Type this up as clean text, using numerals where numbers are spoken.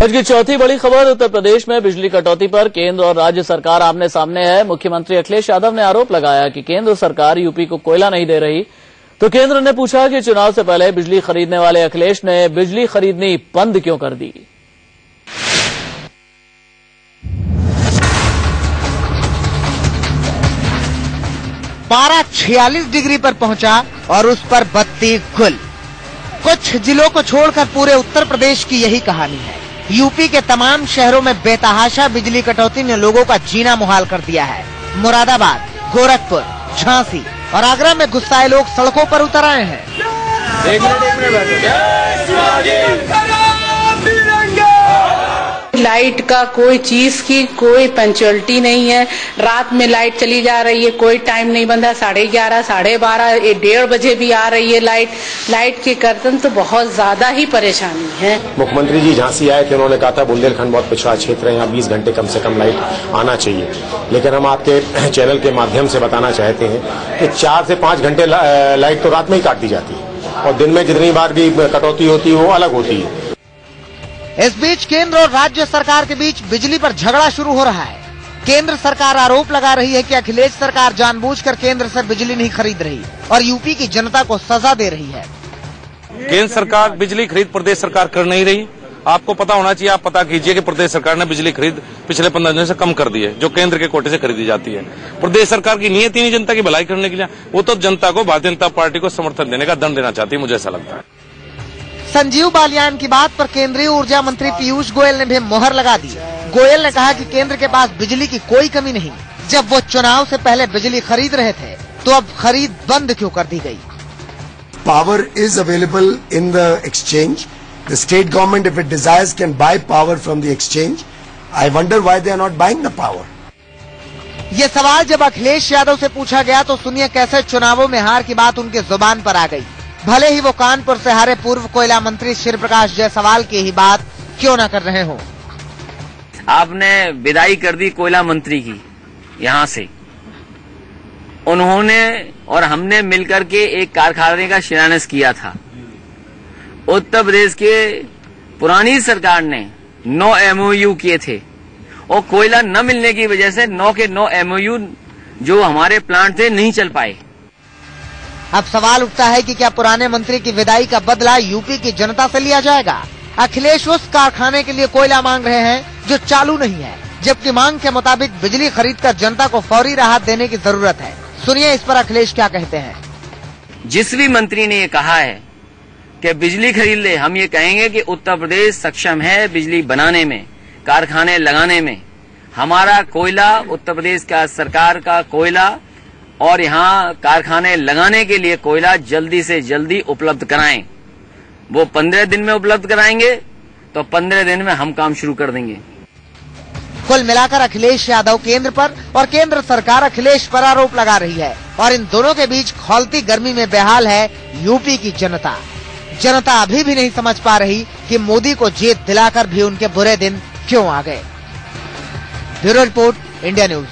आज की चौथी बड़ी खबर उत्तर प्रदेश में बिजली कटौती पर केंद्र और राज्य सरकार आमने सामने है। मुख्यमंत्री अखिलेश यादव ने आरोप लगाया कि केंद्र सरकार यूपी को कोयला नहीं दे रही, तो केंद्र ने पूछा कि चुनाव से पहले बिजली खरीदने वाले अखिलेश ने बिजली खरीदनी बंद क्यों कर दी। पारा 46 डिग्री पर पहुंचा और उस पर बत्ती गुल। कुछ जिलों को छोड़कर पूरे उत्तर प्रदेश की यही कहानी है। यूपी के तमाम शहरों में बेतहाशा बिजली कटौती ने लोगों का जीना मुहाल कर दिया है। मुरादाबाद, गोरखपुर, झांसी और आगरा में गुस्साए लोग सड़कों पर उतर आए हैं। लाइट का कोई चीज की कोई पंचुअलिटी नहीं है। रात में लाइट चली जा रही है, कोई टाइम नहीं बंधा। 11:30, 12:30, 1:30 बजे भी आ रही है लाइट के कारण तो बहुत ज्यादा ही परेशानी है। मुख्यमंत्री जी झांसी आए थे, उन्होंने कहा था बुंदेलखंड बहुत पिछड़ा क्षेत्र है, यहाँ 20 घंटे कम से कम लाइट आना चाहिए। लेकिन हम आपके चैनल के माध्यम से बताना चाहते हैं कि 4 से 5 घंटे लाइट तो रात में ही काट दी जाती है और दिन में जितनी बार भी कटौती होती है वो अलग होती है। इस बीच केंद्र और राज्य सरकार के बीच बिजली पर झगड़ा शुरू हो रहा है। केंद्र सरकार आरोप लगा रही है कि अखिलेश सरकार जानबूझकर केंद्र से बिजली नहीं खरीद रही और यूपी की जनता को सजा दे रही है। केंद्र सरकार बिजली खरीद प्रदेश सरकार कर नहीं रही। आपको पता होना चाहिए, आप पता कीजिए कि प्रदेश सरकार ने बिजली खरीद पिछले 15 दिनों से कम कर दी है, जो केंद्र के कोटे से खरीदी जाती है। प्रदेश सरकार की नीयत ही नहीं जनता की भलाई करने के लिए, वो तो जनता को भारतीय जनता पार्टी को समर्थन देने का दंड देना चाहती है, मुझे ऐसा लगता है। संजीव बालियान की बात पर केंद्रीय ऊर्जा मंत्री पीयूष गोयल ने भी मोहर लगा दी। गोयल ने कहा कि केंद्र के पास बिजली की कोई कमी नहीं। जब वो चुनाव से पहले बिजली खरीद रहे थे तो अब खरीद बंद क्यों कर दी गई? Power is available in the exchange. The state government if it desires can buy power from the exchange. I wonder why they are not buying the power. ये सवाल जब अखिलेश यादव से पूछा गया तो सुनिए कैसे चुनावों में हार की बात उनके जुबान पर आ गई। भले ही वो कानपुर से हारे पूर्व कोयला मंत्री शिव प्रकाश जायसवाल की ही बात क्यों न कर रहे हो। आपने विदाई कर दी कोयला मंत्री की यहाँ से। उन्होंने और हमने मिलकर के एक कारखाने का शिलान्यास किया था। उत्तर प्रदेश के पुरानी सरकार ने 9 MOU किए थे और कोयला न मिलने की वजह से 9 के 9 MOU जो हमारे प्लांट थे नहीं चल पाए। अब सवाल उठता है कि क्या पुराने मंत्री की विदाई का बदला यूपी की जनता से लिया जाएगा? अखिलेश उस कारखाने के लिए कोयला मांग रहे हैं जो चालू नहीं है, जबकि मांग के मुताबिक बिजली खरीदकर जनता को फौरी राहत देने की जरूरत है। सुनिए इस पर अखिलेश क्या कहते हैं। जिस भी मंत्री ने ये कहा है कि बिजली खरीद ले, हम ये कहेंगे कि उत्तर प्रदेश सक्षम है बिजली बनाने में, कारखाने लगाने में। हमारा कोयला, उत्तर प्रदेश का सरकार का कोयला और यहाँ कारखाने लगाने के लिए कोयला जल्दी से जल्दी उपलब्ध कराएं। वो 15 दिन में उपलब्ध कराएंगे तो 15 दिन में हम काम शुरू कर देंगे। कुल मिलाकर अखिलेश यादव केंद्र पर और केंद्र सरकार अखिलेश पर आरोप लगा रही है और इन दोनों के बीच खौलती गर्मी में बेहाल है यूपी की जनता। जनता अभी भी नहीं समझ पा रही कि मोदी को जीत दिलाकर भी उनके बुरे दिन क्यों आ गए। Bureau report, India news.